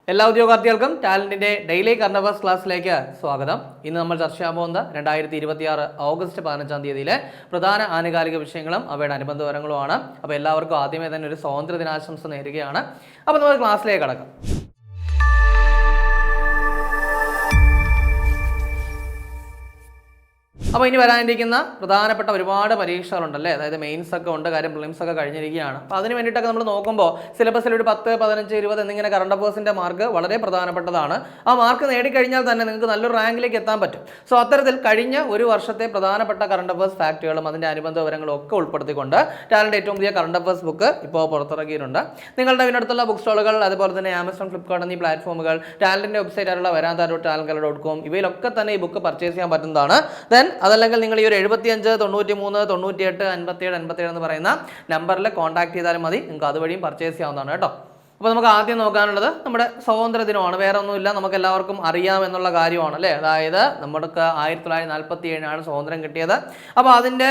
എല്ലാ ഉദ്യോഗാർത്ഥികൾക്കും ടാലന്റിന്റെ daily current affairs ക്ലാസ്സിലേക്ക് സ്വാഗതം. ഇന്ന് നമ്മൾ ചർച്ച ചെയ്യാൻ പോകുന്നത് 2026 ഓഗസ്റ്റ് 15 തീയതിയിലെ പ്രധാന ആനുകാലിക വിഷയങ്ങളും അവയുടെ അനുബന്ധ വിവരങ്ങളുമാണ്. അപ്പോൾ എല്ലാവർക്കും ആദ്യമേ തന്നെ ഒരു സ്വാതന്ത്ര്യ ദിനാശംസ നേരുകയാണ്. അപ്പോൾ നമ്മൾ ക്ലാസ്സിലേക്ക് കടക്കാം. അപ്പോൾ ഇനി വരാനിരിക്കുന്ന പ്രധാനപ്പെട്ട ഒരുപാട് പരീക്ഷകളുണ്ടല്ലേ, അതായത് മെയിൻസ് ഒക്കെ ഉണ്ട്, കാര്യം പ്രിലിംസ് ഒക്കെ കഴിഞ്ഞിരിക്കുകയാണ്. അപ്പോൾ അതിന് വേണ്ടിയിട്ടൊക്കെ നമ്മൾ നോക്കുമ്പോൾ സിലബസിൽ ഒരു 10, 15, 20 എന്നിങ്ങനെ കറണ്ട് അഫയേഴ്സിൻ്റെ മാർക്ക് വളരെ പ്രധാനപ്പെട്ടതാണ്. ആ മാർക്ക് നേടിക്കഴിഞ്ഞാൽ തന്നെ നിങ്ങൾക്ക് നല്ലൊരു റാങ്കിലേക്ക് എത്താൻ പറ്റും. സോ അത്തരത്തിൽ കഴിഞ്ഞ ഒരു വർഷത്തെ പ്രധാനപ്പെട്ട കറണ്ട് അഫയേഴ്സ് ഫാക്റ്റുകളും അതിൻ്റെ അനുബന്ധ വിവരങ്ങളും ഒക്കെ ഉൾപ്പെടുത്തിക്കൊണ്ട് ടാലന്റ് ഏറ്റവും പുതിയ കറണ്ട് അഫയേഴ്സ് ബുക്ക് ഇപ്പോൾ പുറത്തിറക്കിയിട്ടുണ്ട്. നിങ്ങളുടെ ഇതിനടുത്തുള്ള ബുക്ക് സ്റ്റോളുകൾ, അതുപോലെ തന്നെ ആമസോൺ, ഫ്ലിപ്കാർട്ട് എന്നീ പ്ലാറ്റ്ഫോമുകൾ, ടാലന്റിൻ്റെ വെബ്സൈറ്റ് ആയിട്ടുള്ള veranza.talentgala.com ഇവയിലൊക്കെ തന്നെ ഈ ബുക്ക് പർച്ചേസ് ചെയ്യാൻ പറ്റുന്നതാണ്. ദെൻ അതല്ലെങ്കിൽ നിങ്ങൾ ഈ ഒരു 75 93 98 57 57 എന്ന് പറയുന്ന നമ്പറിൽ കോൺടാക്ട് ചെയ്താലും മതി, നിങ്ങൾക്ക് അതുവഴിയും പർച്ചേസ് ചെയ്യാവുന്നതാണ് കേട്ടോ. അപ്പോൾ നമുക്ക് ആദ്യം നോക്കാനുള്ളത് നമ്മുടെ സ്വാതന്ത്ര്യ ദിനമാണ്. വേറെ ഒന്നുമില്ല, നമുക്ക് എല്ലാവർക്കും അറിയാം എന്നുള്ള കാര്യമാണ് അല്ലേ. അതായത് നമുക്ക് 1947 സ്വാതന്ത്ര്യം കിട്ടിയത്. അപ്പോൾ അതിൻ്റെ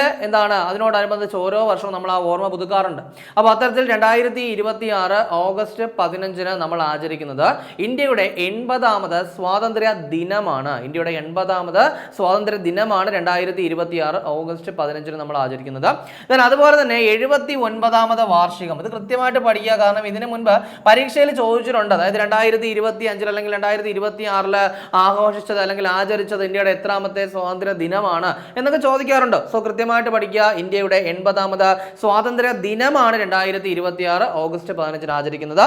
അതിനോടനുബന്ധിച്ച് ഓരോ വർഷവും നമ്മൾ ആ ഓർമ്മ പുതുക്കാറുണ്ട്. അപ്പോൾ അത്തരത്തിൽ 2026 ഓഗസ്റ്റ് 15 നമ്മൾ ആചരിക്കുന്നത് ഇന്ത്യയുടെ 80ാമത് സ്വാതന്ത്ര്യ ദിനമാണ്. ഇന്ത്യയുടെ 80ാമത് സ്വാതന്ത്ര്യ ദിനമാണ് 2026 ഓഗസ്റ്റ് 15 നമ്മൾ ആചരിക്കുന്നത്. അതുപോലെ തന്നെ 79ാമത് വാർഷികം, ഇത് കൃത്യമായിട്ട് പഠിക്കുക. കാരണം ഇതിനു മുൻപ് പരീക്ഷയിൽ ചോദിച്ചിട്ടുണ്ട്. അതായത് 2025 അല്ലെങ്കിൽ 2026 ആഘോഷിച്ചത് അല്ലെങ്കിൽ ആചരിച്ചത് ഇന്ത്യയുടെ എത്രാമത്തെ സ്വാതന്ത്ര്യ ദിനമാണ് എന്നൊക്കെ ചോദിക്കാറുണ്ട്. സോ കൃത്യമായിട്ട് പഠിക്കുക, ഇന്ത്യയുടെ 80ാമത് സ്വാതന്ത്ര്യ ദിനമാണ് 2026 ഓഗസ്റ്റ് 15 ആചരിക്കുന്നത്.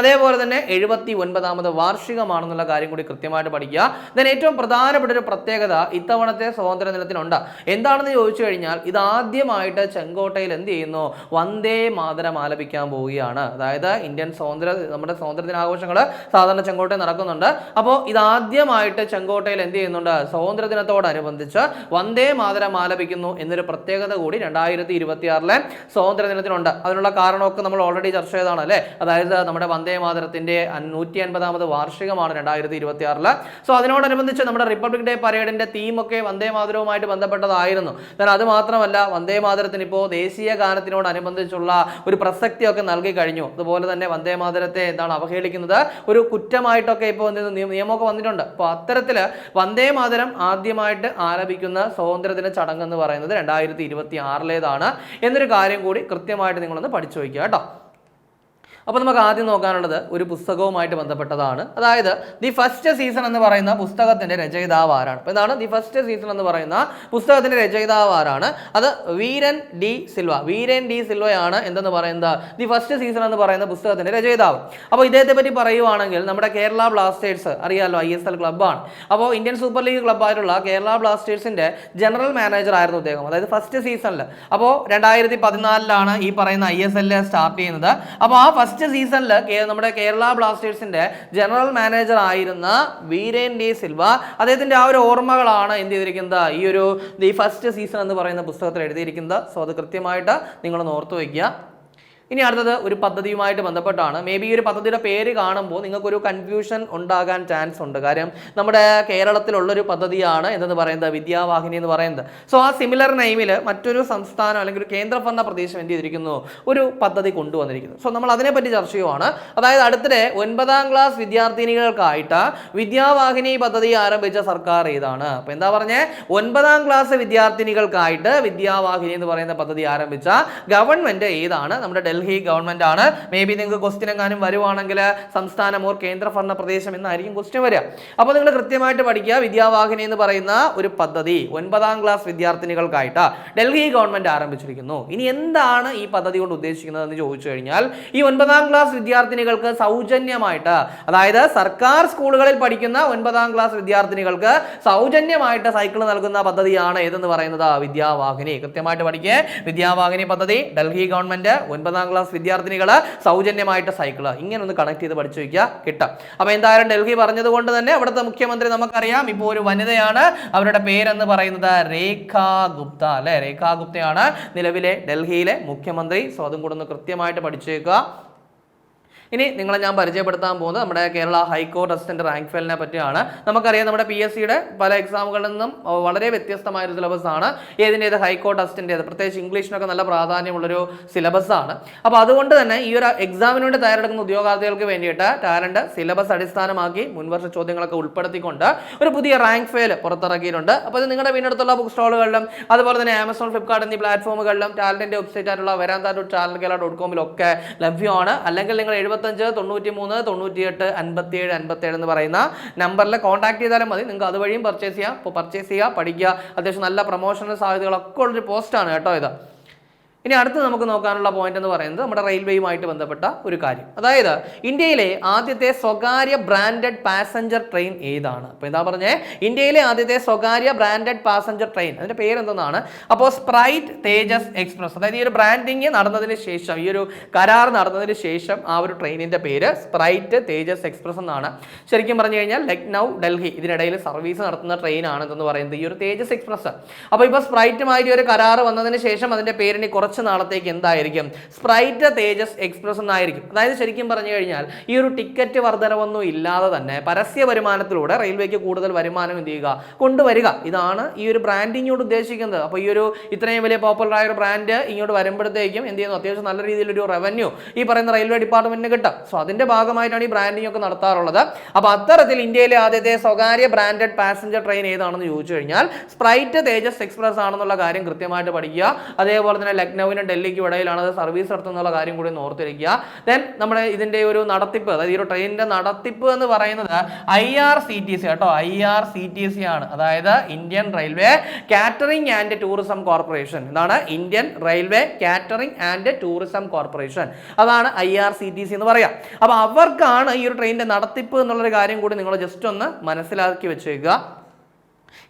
അതേപോലെ തന്നെ 79ാമത് വാർഷികമാണെന്നുള്ള കാര്യം കൂടി കൃത്യമായിട്ട് പഠിക്കുക. ഏറ്റവും പ്രധാനപ്പെട്ട ഒരു പ്രത്യേകത ഇത്തവണത്തെ സ്വാതന്ത്ര്യ ദിനത്തിനുണ്ട്. എന്താണെന്ന് ചോദിച്ചു കഴിഞ്ഞാൽ ഇത് ആദ്യമായിട്ട് ചെങ്കോട്ടയിൽ എന്ത് ചെയ്യുന്നു, വന്ദേ മാതരം ആലപിക്കാൻ പോവുകയാണ്. അതായത് ഇന്ത്യൻ നമ്മുടെ സ്വാതന്ത്ര്യ ദിനാഘോഷങ്ങൾ സാധാരണ ചെങ്കോട്ടയിൽ നടക്കുന്നുണ്ട്. അപ്പോൾ ഇതാദ്യമായിട്ട് ചെങ്കോട്ടയിൽ എന്ത് ചെയ്യുന്നുണ്ട്, സ്വാതന്ത്ര്യ ദിനത്തോടനുബന്ധിച്ച് വന്ദേ മാതരം ആലപിക്കുന്നു എന്നൊരു പ്രത്യേകത കൂടി 2026 സ്വാതന്ത്ര്യ ദിനത്തിനുണ്ട്. അതിനുള്ള കാരണമൊക്കെ നമ്മൾ ഓൾറെഡി ചർച്ച ചെയ്തതാണ് അല്ലേ. അതായത് നമ്മുടെ വന്ദേ മാതരത്തിന്റെ 150ാമത് വാർഷികമാണ് 2026. സോ അതിനോടനുബന്ധിച്ച് നമ്മുടെ റിപ്പബ്ലിക് ഡേ പരേഡിന്റെ തീമൊക്കെ വന്ദേ മാതരവുമായിട്ട് ബന്ധപ്പെട്ടതായിരുന്നു. അത് മാത്രമല്ല, വന്ദേ മാതരത്തിന് ഇപ്പോൾ ദേശീയ ഗാനത്തിനോടനുബന്ധിച്ചുള്ള ഒരു പ്രസക്തിയൊക്കെ നൽകി കഴിഞ്ഞു. അതുപോലെ തന്നെ വന്ദേ മാതരത്തെ അവഹേളിക്കുന്നത് ഒരു കുറ്റമായിട്ടൊക്കെ ഇപ്പോൾ നിയമമൊക്കെ വന്നിട്ടുണ്ട്. അപ്പോൾ അത്തരത്തിൽ വന്ദേ മാതരം ആദ്യമായിട്ട് ആലപിക്കുന്ന സ്വാതന്ത്ര്യദിന ചടങ്ങ് എന്ന് പറയുന്നത് 2026 എന്നൊരു കാര്യം കൂടി കൃത്യമായിട്ട് നിങ്ങളൊന്ന് പഠിച്ചു വയ്ക്കുക കേട്ടോ. അപ്പോൾ നമുക്ക് ആദ്യം നോക്കാനുള്ളത് ഒരു പുസ്തകവുമായിട്ട് ബന്ധപ്പെട്ടതാണ്. അതായത് ദി ഫസ്റ്റ് സീസൺ എന്ന് പറയുന്ന പുസ്തകത്തിന്റെ രചയിതാവ് ആരാണ്? അപ്പോൾ എന്താണ് ദി ഫസ്റ്റ് സീസൺ എന്ന് പറയുന്ന പുസ്തകത്തിന്റെ രചയിതാവ് ആരാണ്? അത് വീരൻ ഡി സിൽവയാണ് എന്തെന്ന് പറയുന്നത് ദി ഫസ്റ്റ് സീസൺ എന്ന് പറയുന്ന പുസ്തകത്തിന്റെ രചയിതാവ്. അപ്പോൾ ഇദ്ദേഹത്തെ പറ്റി പറയുവാണെങ്കിൽ നമ്മുടെ കേരള ബ്ലാസ്റ്റേഴ്സ് അറിയാമല്ലോ, ISL ക്ലബ്ബാണ്. അപ്പോൾ ഇന്ത്യൻ സൂപ്പർ ലീഗ് ക്ലബ്ബായിട്ടുള്ള കേരള ബ്ലാസ്റ്റേഴ്സിന്റെ ജനറൽ മാനേജർ ആയിരുന്നു അദ്ദേഹം, അതായത് ഫസ്റ്റ് സീസണിൽ. അപ്പോൾ 2014 ഈ പറയുന്ന ISL സ്റ്റാർട്ട് ചെയ്യുന്നത്. അപ്പോൾ ആ ഫസ്റ്റ് സീസണിൽ നമ്മുടെ കേരള ബ്ലാസ്റ്റേഴ്സിന്റെ ജനറൽ മാനേജർ ആയിരുന്ന വീരൻ ഡി സിൽവ, അദ്ദേഹത്തിന്റെ ആ ഒരു ഓർമ്മകളാണ് എന്ത് ചെയ്തിരിക്കുന്നത്, ഈ ഒരു ദി ഫസ്റ്റ് സീസൺ എന്ന് പറയുന്ന പുസ്തകത്തിൽ എഴുതിയിരിക്കുന്നത്. സോ അത് കൃത്യമായിട്ട് നിങ്ങളൊന്ന് ഓർത്തു വയ്ക്കുക. ഇനി അടുത്തത് ഒരു പദ്ധതിയുമായിട്ട് ബന്ധപ്പെട്ടാണ്. മേ ബി ഈ ഒരു പദ്ധതിയുടെ പേര് കാണുമ്പോൾ നിങ്ങൾക്കൊരു കൺഫ്യൂഷൻ ഉണ്ടാകാൻ ചാൻസ് ഉണ്ട്. കാര്യം നമ്മുടെ കേരളത്തിലുള്ളൊരു പദ്ധതിയാണ് എന്തെന്ന് പറയുന്നത് വിദ്യാവാഹിനി എന്ന് പറയുന്നത്. സോ ആ സിമിലർ നെയിമിൽ മറ്റൊരു സംസ്ഥാനം അല്ലെങ്കിൽ ഒരു കേന്ദ്രഭരണ പ്രദേശം എന്ത് ചെയ്തിരിക്കുന്നു, ഒരു പദ്ധതി കൊണ്ടുവന്നിരിക്കുന്നു. സോ നമ്മൾ അതിനെപ്പറ്റി ചർച്ച ചെയ്യുവാണ്. അതായത് അടുത്തിടെ 9ാം ക്ലാസ് വിദ്യാർത്ഥിനികൾക്കായിട്ട് വിദ്യാവാഹിനി പദ്ധതി ആരംഭിച്ച സർക്കാർ ഏതാണ്? അപ്പോൾ എന്താ പറഞ്ഞേ, 9ാം ക്ലാസ് വിദ്യാർത്ഥിനികൾക്കായിട്ട് വിദ്യാവാഹിനി എന്ന് പറയുന്ന പദ്ധതി ആരംഭിച്ച ഗവൺമെന്റ് ഏതാണ്? നമ്മുടെ ഡൽഹി ഗവൺമെന്റ് ആണ്. മേ ബി നിങ്ങൾക്ക് ക്വസ്റ്റ്യൻ എങ്ങാനും വരുവാണെങ്കിൽ സംസ്ഥാനമോ കേന്ദ്രഭരണ പ്രദേശം എന്നായിരിക്കും ക്വസ്റ്റ്യൻ വരിക. അപ്പോൾ നിങ്ങൾ കൃത്യമായിട്ട് പഠിക്കുക, വിദ്യാവാഹിനി എന്ന് പറയുന്ന ഒരു പദ്ധതി 9ാം ക്ലാസ് വിദ്യാർത്ഥിനികൾക്കായിട്ട് ഡൽഹി ഗവൺമെന്റ് ആരംഭിച്ചിരിക്കുന്നു. ഇനി എന്താണ് ഈ പദ്ധതി കൊണ്ട് ഉദ്ദേശിക്കുന്നത് എന്ന് ചോദിച്ചു കഴിഞ്ഞാൽ, ഈ 9ാം ക്ലാസ് വിദ്യാർത്ഥിനികൾക്ക് സൗജന്യമായിട്ട്, അതായത് സർക്കാർ സ്കൂളുകളിൽ പഠിക്കുന്ന 9ാം ക്ലാസ് വിദ്യാർത്ഥിനികൾക്ക് സൗജന്യമായിട്ട് സൈക്കിൾ നൽകുന്ന പദ്ധതിയാണ് ഏതെന്ന് പറയുന്നത് വിദ്യാവാഹിനി. കൃത്യമായിട്ട് പഠിക്കുക, വിദ്യാവാഹിനി പദ്ധതി, ഡൽഹി ഗവൺമെന്റ്, 9ാം ക്ലാസ് വിദ്യാർത്ഥിനികള് സൗജന്യമായിട്ട് സൈക്കിള്, ഇങ്ങനെ ഒന്ന് കണക്ട് ചെയ്ത് പഠിച്ചു വയ്ക്കുക, കിട്ടും. അപ്പൊ എന്തായാലും ഡൽഹി പറഞ്ഞത് കൊണ്ട് തന്നെ അവിടുത്തെ മുഖ്യമന്ത്രി നമുക്കറിയാം, ഇപ്പോൾ ഒരു വനിതയാണ്. അവരുടെ പേരെന്ന് പറയുന്നത് രേഖാ ഗുപ്ത അല്ലെ. രേഖാ ഗുപ്തയാണ് നിലവിലെ ഡൽഹിയിലെ മുഖ്യമന്ത്രി. സോ അതും കൂടെ ഒന്ന് കൃത്യമായിട്ട് പഠിച്ചു വെക്കുക. ഇനി നിങ്ങളെ ഞാൻ പരിചയപ്പെടുത്താൻ പോകുന്നത് നമ്മുടെ കേരള ഹൈക്കോർട്ട് അസിസ്റ്റന്റ് റാങ്ക് ഫയലിനെ പറ്റിയാണ്. നമുക്കറിയാം നമ്മുടെ PSCയുടെ പല എക്സാമുകളിൽ നിന്നും വളരെ വ്യത്യസ്തമായ ഒരു സിലബസ് ആണ് ഏത് ഹൈക്കോർട്ട് അസിസ്റ്റന്റ്, പ്രത്യേകിച്ച് ഇംഗ്ലീഷിനൊക്കെ നല്ല പ്രാധാന്യമുള്ളൊരു സിലബസ് ആണ്. അപ്പോൾ അതുകൊണ്ട് തന്നെ ഈ ഒരു എക്സാമിന് വേണ്ടി തയ്യാറെടുക്കുന്ന ഉദ്യോഗാർത്ഥികൾക്ക് വേണ്ടിയിട്ട് ടാലന്റ് സിലബസ് അടിസ്ഥാനമാക്കി മുൻവർഷ ചോദ്യങ്ങളൊക്കെ ഉൾപ്പെടുത്തിക്കൊണ്ട് ഒരു പുതിയ റാങ്ക് ഫയൽ പുറത്തിറക്കിയിട്ടുണ്ട്. അപ്പോൾ ഇത് നിങ്ങളുടെ വീടിനടുത്തുള്ള ബുക്ക് സ്റ്റോളുകളിലും അതുപോലെ തന്നെ ആമസോൺ, ഫ്ലിപ്കാർട്ട് എന്നീ പ്ലാറ്റ്ഫോമുകളിലും ടാലന്റിന്റെ വെബ്സൈറ്റ് ആയിട്ടുള്ള veranda.channelkela.com ലഭ്യമാണ്. അല്ലെങ്കിൽ നിങ്ങൾ 75 93 98 57 57 എന്ന് പറയുന്ന നമ്പറിൽ കോൺടാക്ട് ചെയ്താലും മതി. നിങ്ങൾക്ക് അതുവഴിയും പർച്ചേസ് ചെയ്യാം. അപ്പോൾ പർച്ചേസ് ചെയ്യുക, പഠിക്കുക. അത്യാവശ്യം നല്ല പ്രൊമോഷണൽ സാധ്യതകളൊക്കെ ഉള്ളൊരു പോസ്റ്റാണ് കേട്ടോ ഇത്. ഇനി അടുത്ത് നമുക്ക് നോക്കാനുള്ള പോയിന്റ് എന്ന് പറയുന്നത് നമ്മുടെ റെയിൽവേയുമായിട്ട് ബന്ധപ്പെട്ട ഒരു കാര്യം. അതായത് ഇന്ത്യയിലെ ആദ്യത്തെ സ്വകാര്യ ബ്രാൻഡഡ് പാസഞ്ചർ ട്രെയിൻ ഏതാണ്? അപ്പോൾ എന്താ പറഞ്ഞേ, ഇന്ത്യയിലെ ആദ്യത്തെ സ്വകാര്യ ബ്രാൻഡഡ് പാസഞ്ചർ ട്രെയിൻ, അതിന്റെ പേര് എന്തെന്നാണ്? അപ്പോൾ സ്പ്രൈറ്റ് തേജസ് എക്സ്പ്രസ്. അതായത് ഈ ഒരു ബ്രാൻഡിങ് നടന്നതിന് ശേഷം, ഈ ഒരു കരാർ നടന്നതിന് ശേഷം ആ ഒരു ട്രെയിനിന്റെ പേര് സ്പ്രൈറ്റ് തേജസ് എക്സ്പ്രസ് എന്നാണ്. ശരിക്കും പറഞ്ഞു കഴിഞ്ഞാൽ ലക്നൗ ഡൽഹി ഇതിനിടയിൽ സർവീസ് നടത്തുന്ന ട്രെയിൻ ആണെന്ന് പറയുന്നത് ഈ ഒരു തേജസ് എക്സ്പ്രസ്. അപ്പോൾ ഇപ്പോൾ സ്പ്രൈറ്റുമായി ഒരു കരാർ വന്നതിന് ശേഷം അതിന്റെ പേരിന് കുറച്ച് നാളത്തേക്ക് എന്തായിരിക്കും? സ്പ്രൈറ്റ് തേജസ് എക്സ്പ്രസ് എന്നായിരിക്കും. അതായത് ശരിക്കും പറഞ്ഞു കഴിഞ്ഞാൽ ഈ ഒരു ടിക്കറ്റ് വർധനവൊന്നും ഇല്ലാതെ തന്നെ പരസ്യ വരുമാനത്തിലൂടെ റെയിൽവേക്ക് കൂടുതൽ വരുമാനം എന്ത് ചെയ്യുക, കൊണ്ടുവരിക. ഇതാണ് ഈ ഒരു ബ്രാൻഡിങ്ങോട് ഉദ്ദേശിക്കുന്നത്. അപ്പോൾ ഈ ഒരു ഇത്രയും വലിയ പോപ്പുലർ ആയ ഒരു ബ്രാൻഡ് ഇങ്ങോട്ട് വരുമ്പോഴത്തേക്കും എന്ത് ചെയ്യുന്നു, അത്യാവശ്യം നല്ല രീതിയിലൊരു റവന്യൂ ഈ പറയുന്ന റെയിൽവേ ഡിപ്പാർട്ട്മെന്റിന് കിട്ടും. സോ അതിന്റെ ഭാഗമായിട്ടാണ് ഈ ബ്രാൻഡിംഗ് ഒക്കെ നടത്താറുള്ളത്. അപ്പോൾ അത്തരത്തിൽ ഇന്ത്യയിലെ ആദ്യത്തെ സ്വകാര്യ ബ്രാൻഡഡ് പാസഞ്ചർ ട്രെയിൻ ഏതാണെന്ന് ചോദിച്ചു കഴിഞ്ഞാൽ സ്പ്രൈറ്റ് തേജസ് എക്സ്പ്രസ് ആണെന്നുള്ള കാര്യം കൃത്യമായിട്ട് പഠിക്കുക. അതേപോലെ തന്നെ ലക്നൌവിനും ഡൽഹിക്കും ഇടയിലാണ് അത് സർവീസ് നടത്തുന്നുള്ള കാര്യം കൂടി ഓർത്തിരിക്കുക. ദെൻ നമ്മുടെ ഇതിന്റെ ഒരു നടത്തിപ്പ്, അതായത് ഈ ഒരു ട്രെയിനിന്റെ നടത്തിപ്പ് എന്ന് പറയുന്നത് IRCTC കേട്ടോ, IRCTC ആണ്. അതായത് Indian railway catering and tourism corporation. എന്താണ്? Indian railway catering and tourism corporation. അതാണ് IRCTC എന്ന് പറയാം. അപ്പൊ അവർക്കാണ് ഈ ഒരു ട്രെയിനിന്റെ നടത്തിപ്പ് എന്നുള്ളൊരു കാര്യം കൂടി നിങ്ങൾ ജസ്റ്റ് ഒന്ന് മനസ്സിലാക്കി വെച്ചേക്കുക.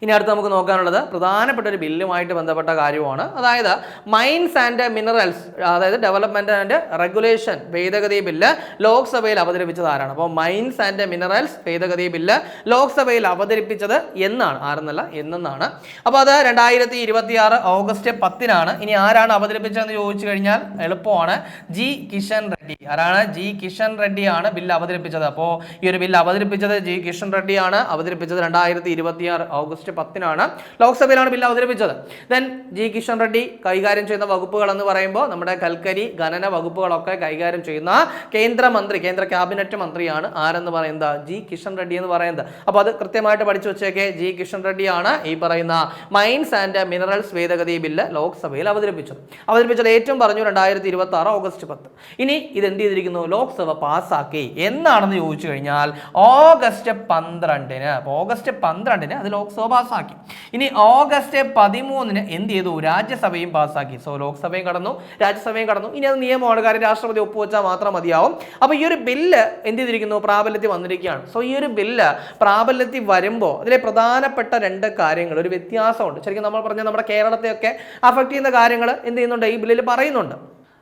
ഇനി അടുത്ത് നമുക്ക് നോക്കാനുള്ളത് പ്രധാനപ്പെട്ട ഒരു ബില്ലുമായിട്ട് ബന്ധപ്പെട്ട കാര്യമാണ്. അതായത് മൈൻസ് ആൻഡ് മിനറൽസ്, അതായത് ഡെവലപ്മെന്റ് ആൻഡ് റെഗുലേഷൻ ഭേദഗതി ബില്ല് ലോക്സഭയിൽ അവതരിപ്പിച്ചത് ആരാണ്? അപ്പോൾ മൈൻസ് ആൻഡ് മിനറൽസ് ഭേദഗതി ബില്ല് ലോക്സഭയിൽ അവതരിപ്പിച്ചത് എന്നാണ്, ആരെന്നല്ല എന്നാണ്. അപ്പോൾ അത് 2026 ഓഗസ്റ്റ് 10-നാണ്. ഇനി ആരാണ് അവതരിപ്പിച്ചതെന്ന് ചോദിച്ചു കഴിഞ്ഞാൽ എളുപ്പമാണ്, ജി കിഷൻ റെഡ്ഡി. ആരാണ്? ജി കിഷൻ റെഡ്ഡിയാണ് ബില്ല് അവതരിപ്പിച്ചത്. അപ്പോൾ ഈ ഒരു ബില്ല് അവതരിപ്പിച്ചത് ജി കിഷൻ റെഡ്ഡിയാണ്. അവതരിപ്പിച്ചത് 2026 ഓഗസ്റ്റ് 10-നാണ്. ലോക്സഭയിലാണ് ബില്ല് അവതരിപ്പിച്ചത്. ദെൻ ജി കിഷൻ റെഡ്ഡി കൈകാര്യം ചെയ്യുന്ന വകുപ്പുകൾ എന്ന് പറയുമ്പോൾ നമ്മുടെ കൽക്കരി ഖനന വകുപ്പുകളൊക്കെ കൈകാര്യം ചെയ്യുന്ന കേന്ദ്രമന്ത്രി, കേന്ദ്ര ക്യാബിനറ്റ് മന്ത്രിയാണ് ആരെന്ന് പറയുന്നത്? ജി കിഷൻ റെഡ്ഡി എന്ന് പറയുന്നത്. അപ്പോൾ അത് കൃത്യമായിട്ട് പഠിച്ചു വെച്ചേക്കെ. ജി കിഷൻ റെഡ്ഡിയാണ് ഈ പറയുന്ന മൈൻസ് ആൻഡ് മിനറൽസ് ഭേദഗതി ബില്ല് ലോക്സഭയിൽ അവതരിപ്പിച്ചത് ഏറ്റവും പറഞ്ഞു 2026 ഓഗസ്റ്റ് 10. ഇനി ഇത് എന്ത് ചെയ്തിരിക്കുന്നു? ലോക്സഭ പാസ്സാക്കി. എന്നാണെന്ന് ചോദിച്ചു കഴിഞ്ഞാൽ ഓഗസ്റ്റ് 12-ന്. അപ്പോൾ ഓഗസ്റ്റ് 12-ന് അത് ലോക്സഭ പാസ്സാക്കി. ഇനി ഓഗസ്റ്റ് 13-ന് എന്ത് ചെയ്തു? രാജ്യസഭയും പാസ്സാക്കി. സോ ലോക്സഭയും കടന്നു, രാജ്യസഭയും കടന്നു. ഇനി അത് നിയമമാണ്, കാര്യം രാഷ്ട്രപതി ഒപ്പുവെച്ചാൽ മാത്രം മതിയാവും. അപ്പോൾ ഈ ഒരു ബില്ല് എന്ത് ചെയ്തിരിക്കുന്നു? പ്രാബല്യത്തിൽ വന്നിരിക്കുകയാണ്. സോ ഈ ഒരു ബില്ല് പ്രാബല്യത്തിൽ വരുമ്പോൾ അതിലെ പ്രധാനപ്പെട്ട 2 കാര്യങ്ങൾ, ഒരു വ്യത്യാസമുണ്ട്. ശരിക്കും നമ്മൾ പറഞ്ഞ നമ്മുടെ കേരളത്തെയൊക്കെ അഫക്ട് ചെയ്യുന്ന കാര്യങ്ങൾ എന്ത് ചെയ്യുന്നുണ്ട്? ഈ ബില്ലിൽ പറയുന്നുണ്ട്.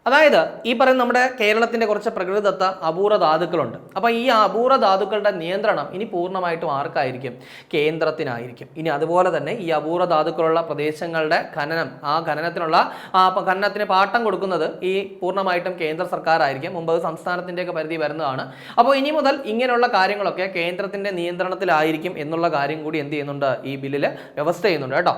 അതായത് ഈ പറയുന്ന നമ്മുടെ കേരളത്തിന്റെ കുറച്ച് പ്രകൃതിദത്ത അപൂർവ ധാതുക്കളുണ്ട്. അപ്പോൾ ഈ അപൂർവ ധാതുക്കളുടെ നിയന്ത്രണം ഇനി പൂർണ്ണമായിട്ടും ആർക്കായിരിക്കും? കേന്ദ്രത്തിനായിരിക്കും. ഇനി അതുപോലെ തന്നെ ഈ അപൂർവ ധാതുക്കളുള്ള പ്രദേശങ്ങളുടെ ഖനനം, ആ ഖനനത്തിന് പാട്ടം കൊടുക്കുന്നത് ഈ പൂർണ്ണമായിട്ടും കേന്ദ്ര സർക്കാരായിരിക്കും. മുമ്പ് സംസ്ഥാനത്തിൻ്റെയൊക്കെ പരിധി വരുന്നതാണ്. അപ്പോൾ ഇനി മുതൽ ഇങ്ങനെയുള്ള കാര്യങ്ങളൊക്കെ കേന്ദ്രത്തിന്റെ നിയന്ത്രണത്തിലായിരിക്കും എന്നുള്ള കാര്യം കൂടി എന്ത് ചെയ്യുന്നുണ്ട്? ഈ ബില്ലിൽ വ്യവസ്ഥ ചെയ്യുന്നുണ്ട് കേട്ടോ.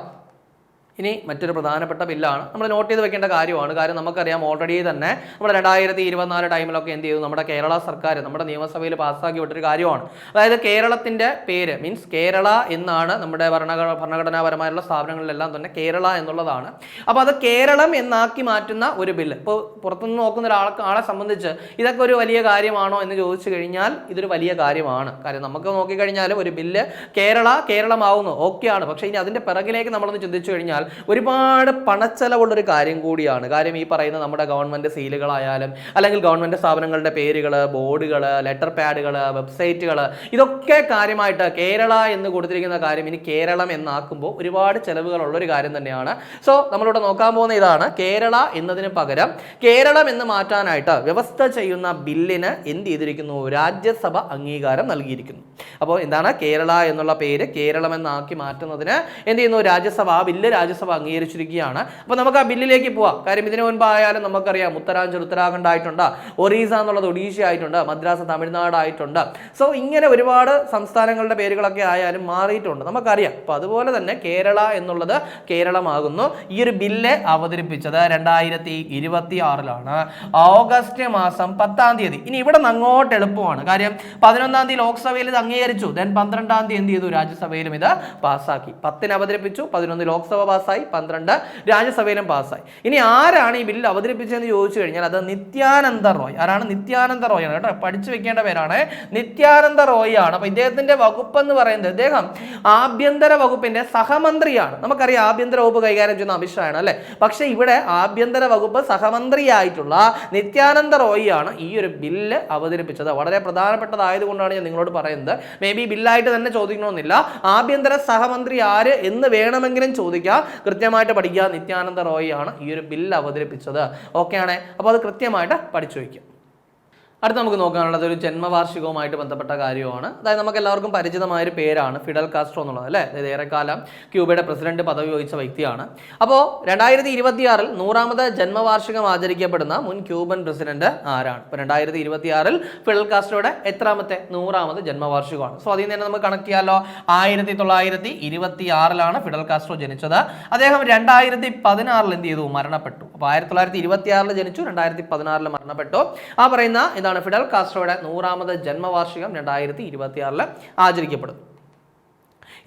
ഇനി മറ്റൊരു പ്രധാനപ്പെട്ട ബില്ലാണ്, നമ്മൾ നോട്ട് ചെയ്ത് വെക്കേണ്ട കാര്യമാണ്. കാര്യം നമുക്കറിയാം ഓൾറെഡി തന്നെ നമ്മുടെ 2024 ടൈമിലൊക്കെ എന്ത് ചെയ്തു? നമ്മുടെ കേരള സർക്കാർ നമ്മുടെ നിയമസഭയിൽ പാസ്സാക്കി വിട്ടൊരു കാര്യമാണ്. അതായത് കേരളത്തിന്റെ പേര് മീൻസ് കേരള എന്നാണ് നമ്മുടെ ഭരണഘടനാപരമായുള്ള സ്ഥാപനങ്ങളിലെല്ലാം തന്നെ കേരള എന്നുള്ളതാണ്. അപ്പോൾ അത് കേരളം എന്നാക്കി മാറ്റുന്ന ഒരു ബില്ല്. ഇപ്പോൾ പുറത്തുനിന്ന് നോക്കുന്ന ആളെ സംബന്ധിച്ച് ഇതൊക്കെ ഒരു വലിയ കാര്യമാണോ എന്ന് ചോദിച്ചു കഴിഞ്ഞാൽ ഇതൊരു വലിയ കാര്യമാണ്. കാര്യം നമുക്ക് നോക്കിക്കഴിഞ്ഞാൽ ഒരു ബില്ല് കേരളമാവുന്നു, ഓക്കെയാണ്. പക്ഷേ ഇനി അതിന്റെ പിറകിലേക്ക് നമ്മളൊന്ന് ചിന്തിച്ചു കഴിഞ്ഞാൽ ഒരുപാട് പണച്ചെലവുള്ളൊരു കാര്യം കൂടിയാണ്. കാര്യം ഈ പറയുന്ന നമ്മുടെ ഗവൺമെന്റ് സീലുകളായാലും അല്ലെങ്കിൽ ഗവൺമെന്റ് സ്ഥാപനങ്ങളുടെ പേരുകൾ, ബോർഡുകൾ, ലെറ്റർ പാഡുകൾ, വെബ്സൈറ്റുകൾ, ഇതൊക്കെ കാര്യമായിട്ട് കേരള എന്ന് കൊടുത്തിരിക്കുന്ന കാര്യം ഇനി കേരളം എന്നാക്കുമ്പോൾ ഒരുപാട് ചെലവുകളുള്ളൊരു കാര്യം തന്നെയാണ്. സോ നമ്മളിവിടെ നോക്കാൻ പോകുന്ന ഇതാണ്, കേരള എന്നതിന് പകരം കേരളം എന്ന് മാറ്റാനായിട്ട് വ്യവസ്ഥ ചെയ്യുന്ന ബില്ലിന് എന്ത് ചെയ്തിരിക്കുന്നു? രാജ്യസഭ അംഗീകാരം നൽകിയിരിക്കുന്നു. അപ്പോൾ എന്താണ്? കേരള എന്നുള്ള പേര് കേരളം എന്നാക്കി മാറ്റുന്നതിന് എന്ത് ചെയ്യുന്നു? രാജ്യസഭ, ആ ബില്ല് രാജ്യസഭ രാജ്യസഭ അംഗീകരിച്ചിരിക്കുകയാണ്. അപ്പോൾ നമുക്ക് ആ ബില്ലിലേക്ക് പോവാം. കാര്യം ഇതിനു മുൻപായാലും നമുക്കറിയാം ഉത്തരാഞ്ചൽ ഉത്തരാഖണ്ഡ് ആയിട്ടുണ്ട്, ഒറീസ എന്നുള്ളത് ഒഡീഷ ആയിട്ടുണ്ട്, മദ്രാസ് തമിഴ്നാട് ആയിട്ടുണ്ട്. സോ ഇങ്ങനെ ഒരുപാട് സംസ്ഥാനങ്ങളുടെ പേരുകളൊക്കെ ആയാലും മാറിയിട്ടുണ്ട്, നമുക്കറിയാം. അപ്പോൾ അതുപോലെ തന്നെ കേരള എന്നുള്ളത് കേരളമാകുന്നു. ഈ ഒരു ബില്ല് അവതരിപ്പിച്ചത് 2026 ഓഗസ്റ്റ് മാസം 10 തീയതി. ഇനി ഇവിടെ നിന്ന് അങ്ങോട്ട് എളുപ്പമാണ്. കാര്യം 11 തീയതി ലോക്സഭയിൽ ഇത് അംഗീകരിച്ചു, ദെൻ 12 തീയതി എന്ത് ചെയ്തു, രാജ്യസഭയിലും ഇത് പാസ്സാക്കി. 10 അവതരിപ്പിച്ചു, 11 ലോക്സഭ പാസ്സായി, 12 രാജ്യസഭയിലും പാസ്സായി. ഇനി ആരാണ് ഈ ബില്ല് അവതരിപ്പിച്ചതെന്ന് ചോദിച്ചു കഴിഞ്ഞാൽ അത് നിത്യാനന്ദ റോയ്. ആരാണ്? നിത്യാനന്ദ റോയ് ആണ് കേട്ടോ, പഠിച്ചു വെക്കേണ്ട പേരാണ്. നിത്യാനന്ദ റോയ് ആണ്. അപ്പൊ ഇദ്ദേഹത്തിന്റെ വകുപ്പ് എന്ന് പറയുന്നത്, ഇദ്ദേഹം ആഭ്യന്തര വകുപ്പിന്റെ സഹമന്ത്രിയാണ്. നമുക്കറിയാം ആഭ്യന്തര വകുപ്പ് കൈകാര്യം ചെയ്യുന്ന അമിത്ഷായാണ് അല്ലെ. പക്ഷെ ഇവിടെ ആഭ്യന്തര വകുപ്പ് സഹമന്ത്രിയായിട്ടുള്ള നിത്യാനന്ദ റോയ് ആണ് ഈ ഒരു ബില്ല് അവതരിപ്പിച്ചത്. വളരെ പ്രധാനപ്പെട്ടതായതുകൊണ്ടാണ് ഞാൻ നിങ്ങളോട് പറയുന്നത്. മേ ബി ബില്ലായിട്ട് തന്നെ ചോദിക്കണമെന്നില്ല, ആഭ്യന്തര സഹമന്ത്രി ആര് എന്ന് വേണമെങ്കിലും ചോദിക്കുക. കൃത്യമായിട്ട് പഠിക്കുക, നിത്യാനന്ദ റോയ് ആണ് ഈ ഒരു ബില്ല് അവതരിപ്പിച്ചത്. ഓക്കെ ആണ്. അപ്പോൾ അത് കൃത്യമായിട്ട് പഠിച്ചു വയ്ക്കുക. അടുത്ത് നമുക്ക് നോക്കാനുള്ളത് ഒരു ജന്മവാർഷികവുമായിട്ട് ബന്ധപ്പെട്ട കാര്യമാണ്. അതായത് നമുക്ക് എല്ലാവർക്കും പരിചിതമായൊരു പേരാണ് ഫിഡൽ കാസ്ട്രോ എന്നുള്ളത് അല്ലേ. അതായത് ഏറെക്കാലം ക്യൂബയുടെ പ്രസിഡന്റ് പദവി വഹിച്ച വ്യക്തിയാണ്. അപ്പോൾ 2026 100ാമത് ജന്മവാർഷികം ആചരിക്കപ്പെടുന്ന മുൻ ക്യൂബൻ പ്രസിഡന്റ് ആരാണ്? ഇപ്പോൾ 2026 ഫിഡൽ കാസ്ട്രോയുടെ എത്രാമത്തെ 100ാമത് ജന്മവാർഷികമാണ്. സോ അതിൽ നിന്ന് തന്നെ നമുക്ക് കണക്ട് ചെയ്യാമല്ലോ. 1926 ഫിഡൽ കാസ്ട്രോ ജനിച്ചത്. അദ്ദേഹം 2016 എന്ത് ചെയ്തു, മരണപ്പെട്ടു. അപ്പോൾ 1926 ജനിച്ചു, 2016 മരണപ്പെട്ടു. ആ പറയുന്ന ഇതാണ് ഫിഡൽ കാസ്ട്രോയുടെ 100ാമത് ജന്മവാർഷികം 2026 ആചരിക്കപ്പെടുന്നു.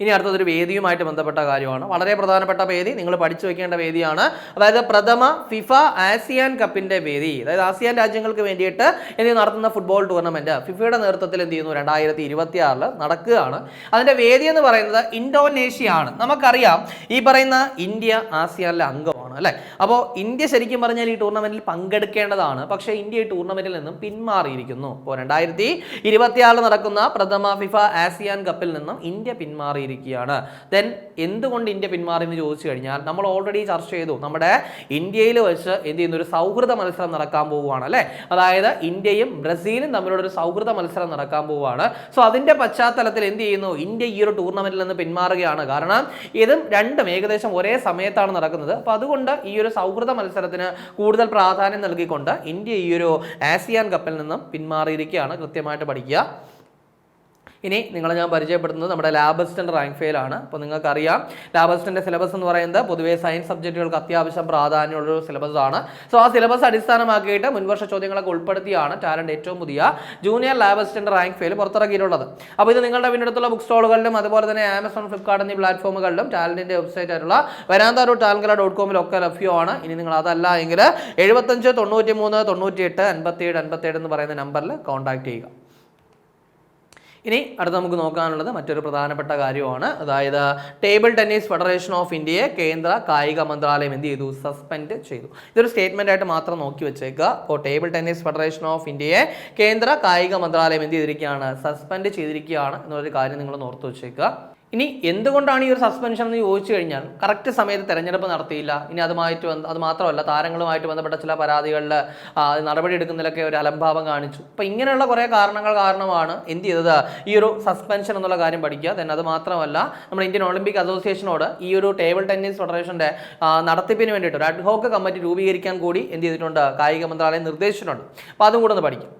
ഇനി അടുത്തതൊരു വേദിയുമായിട്ട് ബന്ധപ്പെട്ട കാര്യമാണ്. വളരെ പ്രധാനപ്പെട്ട വേദി, നിങ്ങൾ പഠിച്ചു വെക്കേണ്ട വേദിയാണ്. അതായത് പ്രഥമ ഫിഫ ആസിയാൻ കപ്പിന്റെ വേദി. അതായത് ആസിയാൻ രാജ്യങ്ങൾക്ക് വേണ്ടിയിട്ട് നടത്തുന്ന ഫുട്ബോൾ ടൂർണമെന്റ് ഫിഫയുടെ നേതൃത്വത്തിൽ എന്ത് ചെയ്യുന്നു, 2026 നടക്കുകയാണ്. അതിന്റെ വേദി എന്ന് പറയുന്നത് ഇന്തോനേഷ്യ ആണ്. നമുക്കറിയാം ഈ പറയുന്ന ഇന്ത്യ ആസിയാനിലെ അംഗമാണ് അല്ലെ. അപ്പോൾ ഇന്ത്യ ശരിക്കും പറഞ്ഞാൽ ഈ ടൂർണമെന്റിൽ പങ്കെടുക്കേണ്ടതാണ്. പക്ഷേ ഇന്ത്യ ഈ ടൂർണമെന്റിൽ നിന്നും പിന്മാറിയിരിക്കുന്നു. അപ്പോൾ 2026 നടക്കുന്ന പ്രഥമ ഫിഫ ആസിയാൻ കപ്പിൽ നിന്നും ഇന്ത്യ പിന്മാറി ാണ്. ദെൻ എന്തുകൊണ്ട് ഇന്ത്യ പിന്മാറി എന്ന് ചോദിച്ചു കഴിഞ്ഞാൽ നമ്മൾ ഓൾറെഡി ചർച്ച ചെയ്തു. നമ്മുടെ ഇന്ത്യയിൽ വെച്ച് എന്ത് ചെയ്യുന്ന ഒരു സൗഹൃദ മത്സരം നടക്കാൻ പോവുകയാണ് അല്ലെ. അതായത് ഇന്ത്യയും ബ്രസീലും തമ്മിലുള്ള ഒരു സൗഹൃദ മത്സരം നടക്കാൻ പോവുകയാണ്. സോ അതിന്റെ പശ്ചാത്തലത്തിൽ എന്ത് ചെയ്യുന്നു, ഇന്ത്യ ഈ ഒരു ടൂർണമെന്റിൽ നിന്ന് പിന്മാറുകയാണ്. കാരണം ഇതും രണ്ടും ഏകദേശം ഒരേ സമയത്താണ് നടക്കുന്നത്. അപ്പോൾ അതുകൊണ്ട് ഈ ഒരു സൗഹൃദ മത്സരത്തിന് കൂടുതൽ പ്രാധാന്യം നൽകിക്കൊണ്ട് ഇന്ത്യ ഈ ഒരു ആസിയാൻ കപ്പിൽ നിന്നും പിന്മാറിയിരിക്കുകയാണ്. കൃത്യമായിട്ട് പഠിക്കുക. ഇനി നിങ്ങളെ ഞാൻ പരിചയപ്പെടുത്തുന്നത് നമ്മുടെ ലാബ് അസിസ്റ്റന്റ് റാങ്ക് ഫെയിലാണ്. അപ്പോൾ നിങ്ങൾക്കറിയാം ലാബ് അസിസ്റ്റന്റ് സിലബസ് എന്ന് പറയുന്നത് പൊതുവേ സയൻസ് സബ്ജക്റ്റുകൾക്ക് അത്യാവശ്യം പ്രാധാന്യമുള്ളൊരു സിലബസ് ആണ്. സോ ആ സിലബസ് അടിസ്ഥാനമാക്കിയിട്ട് മുൻവർഷ ചോദ്യങ്ങളൊക്കെ ഉൾപ്പെടുത്തിയാണ് ടാലന്റ് ഏറ്റവും പുതിയ junior lab assistant rank file പുറത്തിറക്കിയിട്ടുള്ളത്. അപ്പോൾ ഇത് നിങ്ങളുടെ പിന്നടുത്തുള്ള ബുക്ക് സ്റ്റോളുകളിലും അതുപോലെ തന്നെ ആമസോൺ, ഫ്ലിപ്കാർട്ട് എന്നീ പ്ലാറ്റ്ഫോമുകളിലും ടാലന്റിന്റെ വെബ്സൈറ്റ് ആയിട്ടുള്ള veranza.talnkala.com ലഭ്യമാണ്. ഇനി നിങ്ങൾ അതല്ല എങ്കിൽ 75 93 98 57 57 എന്ന് പറയുന്ന നമ്പറിൽ കോൺടാക്ട് ചെയ്യുക. ഇനി അടുത്ത് നമുക്ക് നോക്കാനുള്ളത് മറ്റൊരു പ്രധാനപ്പെട്ട കാര്യമാണ്. അതായത് ടേബിൾ ടെന്നീസ് ഫെഡറേഷൻ ഓഫ് ഇന്ത്യയെ കേന്ദ്ര കായിക മന്ത്രാലയം എന്ത് ചെയ്തു, സസ്പെൻഡ് ചെയ്തു. ഇതൊരു സ്റ്റേറ്റ്മെന്റ് ആയിട്ട് മാത്രം നോക്കി വെച്ചേക്കുക. അപ്പോൾ ടേബിൾ ടെന്നീസ് ഫെഡറേഷൻ ഓഫ് ഇന്ത്യയെ കേന്ദ്ര കായിക മന്ത്രാലയം എന്ത് ചെയ്തിരിക്കുകയാണ്, സസ്പെൻഡ് ചെയ്തിരിക്കുകയാണ് എന്നൊരു കാര്യം നിങ്ങൾ ഓർത്ത് വെച്ചേക്കുക. ഇനി എന്തുകൊണ്ടാണ് ഈ ഒരു സസ്പെൻഷൻ എന്ന് ചോദിച്ചു കഴിഞ്ഞാൽ കറക്റ്റ് സമയത്ത് തെരഞ്ഞെടുപ്പ് നടത്തിയില്ല. ഇനി അത് മാത്രമല്ല താരങ്ങളുമായിട്ട് ബന്ധപ്പെട്ട ചില പരാതികളിൽ നടപടി എടുക്കുന്നതിലൊക്കെ ഒരു അലംഭാവം കാണിച്ചു. അപ്പോൾ ഇങ്ങനെയുള്ള കുറേ കാരണങ്ങൾ കാരണമാണ് എന്ത് ചെയ്തത്, ഈ ഒരു സസ്പെൻഷൻ എന്നുള്ള കാര്യം പഠിക്കുക. then അത് മാത്രമല്ല നമ്മുടെ ഇന്ത്യൻ ഒളിമ്പിക് അസോസിയേഷനോട് ഈ ഒരു ടേബിൾ ടെന്നീസ് ഫെഡറേഷന്റെ നടത്തിപ്പിന് വേണ്ടിയിട്ട് ഒരു അഡ്ഹോക്ക് കമ്മിറ്റി രൂപീകരിക്കാൻ കൂടി എന്ത് ചെയ്തിട്ടുണ്ട്, കായിക മന്ത്രാലയം നിർദ്ദേശിച്ചിട്ടുണ്ട്. അപ്പോൾ അതും കൂടെ ഒന്ന് പഠിക്കും.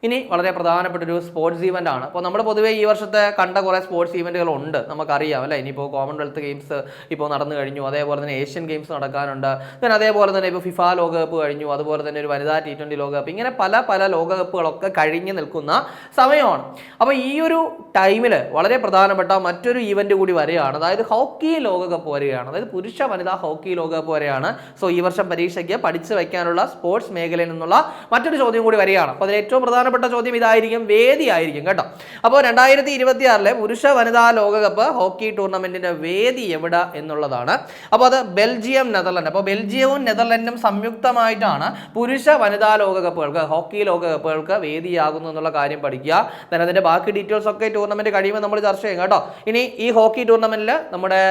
ഇനി വളരെ പ്രധാനപ്പെട്ട ഒരു സ്പോർട്സ് ഈവൻ്റ് ആണ്. അപ്പോൾ നമ്മൾ പൊതുവേ ഈ വർഷത്തെ കണ്ട കുറേ സ്പോർട്സ് ഈവൻറ്റുകൾ ഉണ്ട്, നമുക്കറിയാം അല്ലേ. ഇനിയിപ്പോൾ കോമൺവെൽത്ത് ഗെയിംസ് ഇപ്പോൾ നടന്നു കഴിഞ്ഞു, അതേപോലെ തന്നെ ഏഷ്യൻ ഗെയിംസ് നടക്കാനുണ്ട്. then അതേപോലെ തന്നെ ഇപ്പോൾ ഫിഫ ലോകകപ്പ് കഴിഞ്ഞു, അതുപോലെ തന്നെ ഒരു വനിതാ T20 ലോകകപ്പ്, ഇങ്ങനെ പല ലോകകപ്പുകളൊക്കെ കഴിഞ്ഞ് നിൽക്കുന്ന സമയമാണ്. അപ്പോൾ ഈ ഒരു ടൈമിൽ വളരെ പ്രധാനപ്പെട്ട മറ്റൊരു ഈവൻറ്റ് കൂടി വരികയാണ്. അതായത് ഹോക്കി ലോകകപ്പ് വരികയാണ്. അതായത് പുരുഷ വനിതാ ഹോക്കി ലോകകപ്പ് വരികയാണ്. സോ ഈ വർഷം പരീക്ഷയ്ക്ക് പഠിച്ചു വയ്ക്കാനുള്ള സ്പോർട്സ് മേഖലയിൽ നിന്നുള്ള മറ്റൊരു ചോദ്യം കൂടി വരികയാണ്. അപ്പോൾ അതിൽ ഏറ്റവും പ്രധാനപ്പെട്ട ചോദ്യം ഇതായിരിക്കും, വേദിയായിരിക്കും കേട്ടോ. അപ്പോൾ 2026 പുരുഷ വനിതാ ലോകകപ്പ് ഹോക്കി ടൂർണമെന്റിന്റെ വേദി എവിടെ എന്നുള്ളതാണ്. അപ്പോൾ അത് ബെൽജിയം, നെതർലൻഡ്. അപ്പോൾ ബെൽജിയവും നെതർലൻഡും സംയുക്തമായിട്ടാണ് പുരുഷ വനിതാ ലോകകപ്പുകൾക്ക്, ഹോക്കി ലോകകപ്പുകൾക്ക് വേദിയാകുന്നു എന്നുള്ള കാര്യം പഠിക്കുക. then അതിന്റെ ബാക്കി ഡീറ്റെയിൽസ് ഒക്കെ ടൂർണമെന്റ് കഴിയുമ്പോൾ നമ്മൾ ചർച്ച ചെയ്യും കേട്ടോ. ഇനി ഈ ഹോക്കി ടൂർണമെന്റിൽ നമ്മുടെ